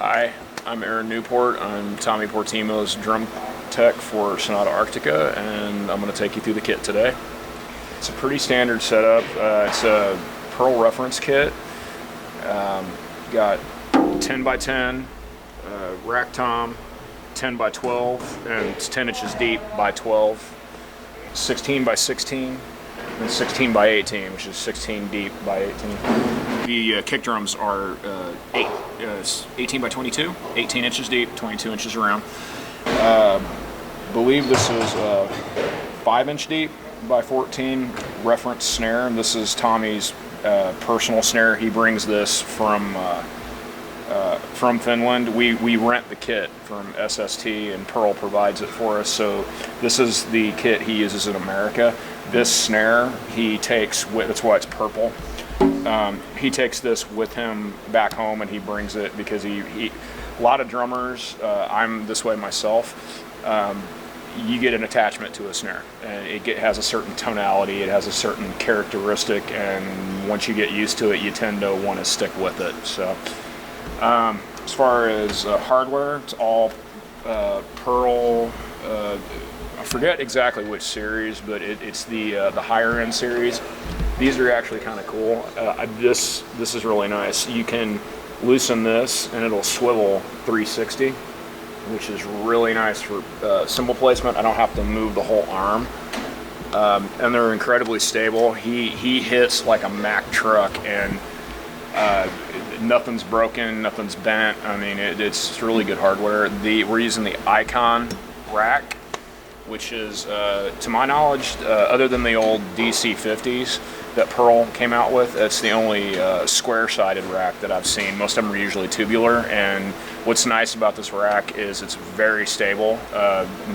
Hi, I'm Aaron Newport. I'm Tommy Portimo's drum tech for Sonata Arctica, and I'm going to take you through the kit today. It's a pretty standard setup. It's a Pearl reference kit. Got 10 by 10 rack tom, 10 by 12, and it's 10 inches deep by 12, 16 by 16, and 16 by 18, which is 16 deep by 18. The kick drums are 18 by 22, 18 inches deep, 22 inches around. Believe this is 5-inch deep by 14 reference snare, and this is Tommy's personal snare. He brings this from Finland. We rent the kit from SST, and Pearl provides it for us. So this is the kit he uses in America. This snare he takes with, that's why it's purple. He takes this with him back home, and he brings it because a lot of drummers, I'm this way myself, you get an attachment to a snare, and it has a certain tonality, it has a certain characteristic, and once you get used to it, you tend to want to stick with it. So as far as hardware, it's all Pearl. I forget exactly which series, but it's the higher end series. These are actually kind of cool. This is really nice. You can loosen this and it'll swivel 360, which is really nice for cymbal placement. I don't have to move the whole arm, and they're incredibly stable. He hits like a Mack truck, and nothing's broken, nothing's bent. I mean, it's really good hardware. We're using the Icon rack, which is, to my knowledge, other than the old DC50s that Pearl came out with, it's the only square-sided rack that I've seen. Most of them are usually tubular, and what's nice about this rack is it's very stable.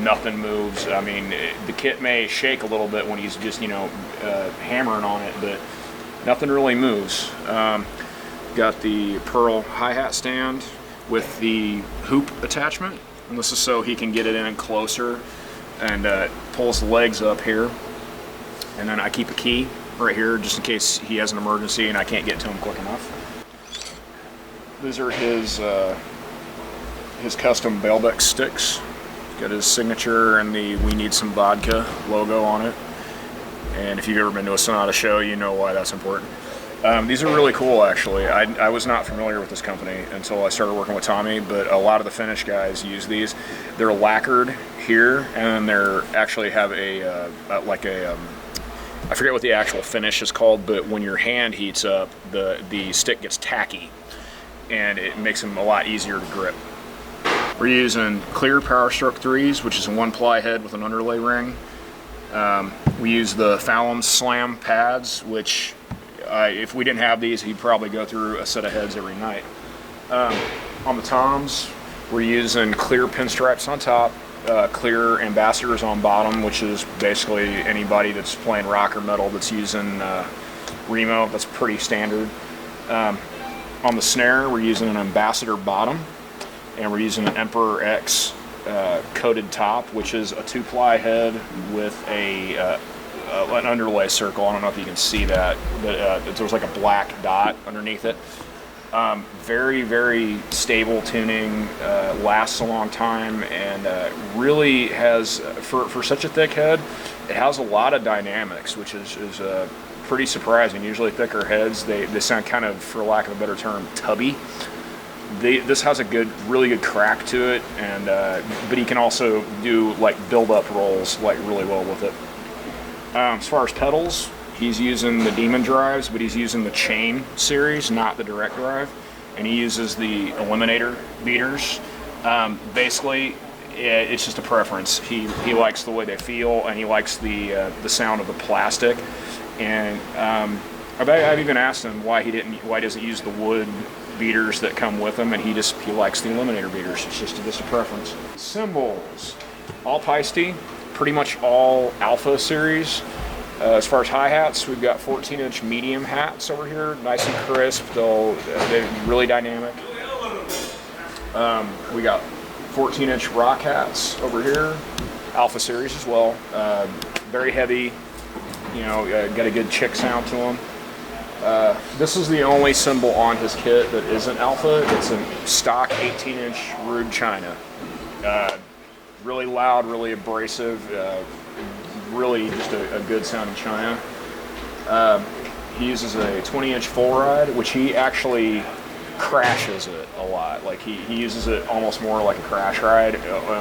Nothing moves. I mean, the kit may shake a little bit when he's just, hammering on it, but nothing really moves. Got the Pearl hi-hat stand with the hoop attachment, and this is so he can get it in closer, and pulls the legs up here, and then I keep a key right here just in case he has an emergency and I can't get to him quick enough. These are his custom Baalbek sticks. He's got his signature and the "We Need Some Vodka" logo on it, and if you've ever been to a Sonata show, you know why that's important. These are really cool, actually. I was not familiar with this company until I started working with Tommy, but a lot of the Finnish guys use these. They're lacquered here, and they're actually have I forget what the actual finish is called, but when your hand heats up, the stick gets tacky, and it makes them a lot easier to grip. We're using clear Power Stroke 3s, which is a 1-ply head with an underlay ring. We use the Fallon Slam pads, which if we didn't have these, he'd probably go through a set of heads every night. On the toms, we're using clear pinstripes on top, clear ambassadors on bottom, which is basically anybody that's playing rock or metal that's using Remo. That's pretty standard. On the snare, we're using an ambassador bottom, and we're using an Emperor X coated top, which is a 2-ply head with an underlay circle. I don't know if you can see that, but there's like a black dot underneath it. Very, very stable tuning, lasts a long time, and really has, for such a thick head, it has a lot of dynamics, which is pretty surprising. Usually thicker heads, they sound kind of, for lack of a better term, tubby. This has a really good crack to it, and but he can also do like build-up rolls like really well with it. As far as pedals, he's using the Demon drives, but he's using the chain series, not the direct drive, and he uses the Eliminator beaters. Basically, it's just a preference. He likes the way they feel, and he likes the sound of the plastic. And I've even asked him why doesn't use the wood beaters that come with them, and he likes the Eliminator beaters. It's just a preference. Cymbals, all Peisty, pretty much all Alpha series. As far as hi-hats, we've got 14-inch medium hats over here, nice and crisp. They're really dynamic. We got 14-inch rock hats over here, Alpha series as well. Very heavy, got a good chick sound to them. This is the only cymbal on his kit that isn't alpha. It's a stock 18-inch Rude China. Really loud, really abrasive, really just a good sounding China. He uses a 20-inch full ride, which he actually crashes it a lot. Like he uses it almost more like a crash ride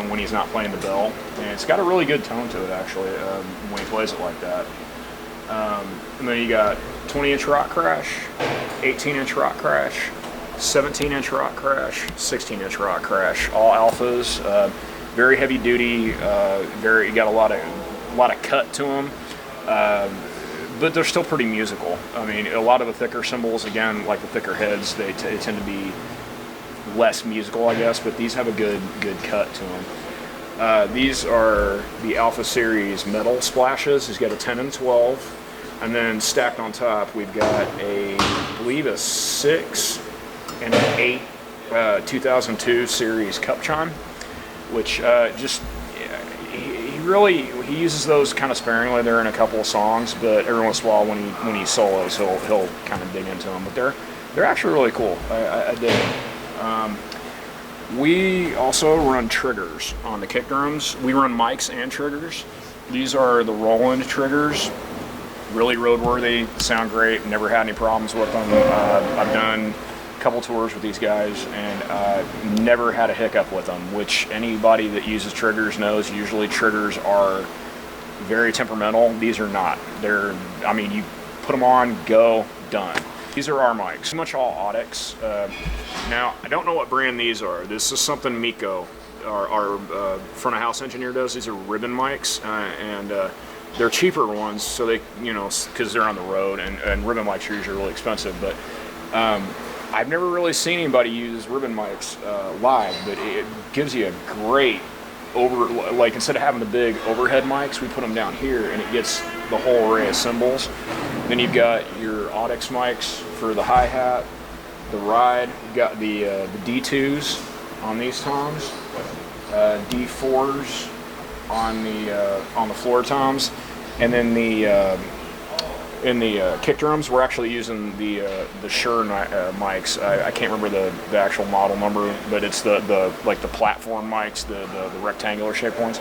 when he's not playing the bell. And it's got a really good tone to it actually when he plays it like that. And then you got 20-inch rock crash, 18-inch rock crash, 17-inch rock crash, 16-inch rock crash, all alphas. Very heavy duty. You got a lot of cut to them. But they're still pretty musical. I mean, a lot of the thicker cymbals, again, like the thicker heads, they tend to be less musical, I guess. But these have a good cut to them. These are the Alpha Series metal splashes. He's got a 10 and 12, and then stacked on top, we've got I believe a 6 and an 8 2002 series cup chime, which he uses those kind of sparingly. They're in a couple of songs, but every once in a while when he solos, he'll kind of dig into them. But they're actually really cool. I dig them. We also run triggers on the kick drums. We run mics and triggers. These are the Roland Triggers. Really roadworthy, sound great. Never had any problems with them. I've done a couple tours with these guys and never had a hiccup with them, which anybody that uses triggers knows. Usually triggers are very temperamental. These are not. You put them on, go, done. These are our mics, pretty much all Audix. Now, I don't know what brand these are. This is something Miko, our front of house engineer, does. These are ribbon mics, and they're cheaper ones, so they, because they're on the road, and ribbon mics are usually really expensive, but I've never really seen anybody use ribbon mics live, but it gives you a great instead of having the big overhead mics, we put them down here, and it gets the whole array of cymbals. Then you've got your Audix mics for the hi-hat, the ride. You've got the D2s on these toms, D4s on the floor toms, and then in the kick drums, we're actually using the Shure mics. I can't remember the actual model number, but it's the platform mics, the rectangular shaped ones.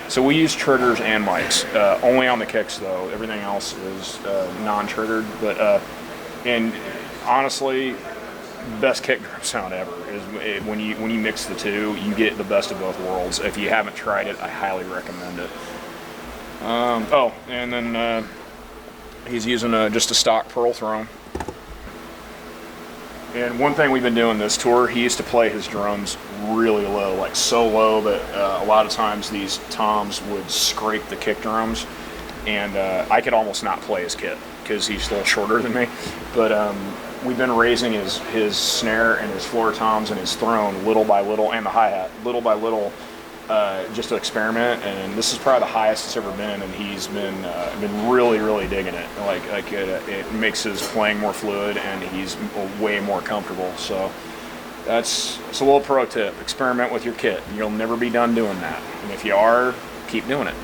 So we use triggers and mics, only on the kicks though. Everything else is non-triggered. But and honestly, best kick drum sound ever is when you mix the two, you get the best of both worlds. If you haven't tried it, I highly recommend it. And then he's using just a stock Pearl Throne. And one thing we've been doing this tour, he used to play his drums really low, like so low that a lot of times these toms would scrape the kick drums, and I could almost not play his kit because he's a little shorter than me. But we've been raising his snare and his floor toms and his throne little by little, and the hi-hat little by little, just to experiment. And this is probably the highest it's ever been, and he's been really digging it. It makes his playing more fluid, and he's way more comfortable. So it's a little pro tip: experiment with your kit. You'll never be done doing that, and if you are, keep doing it.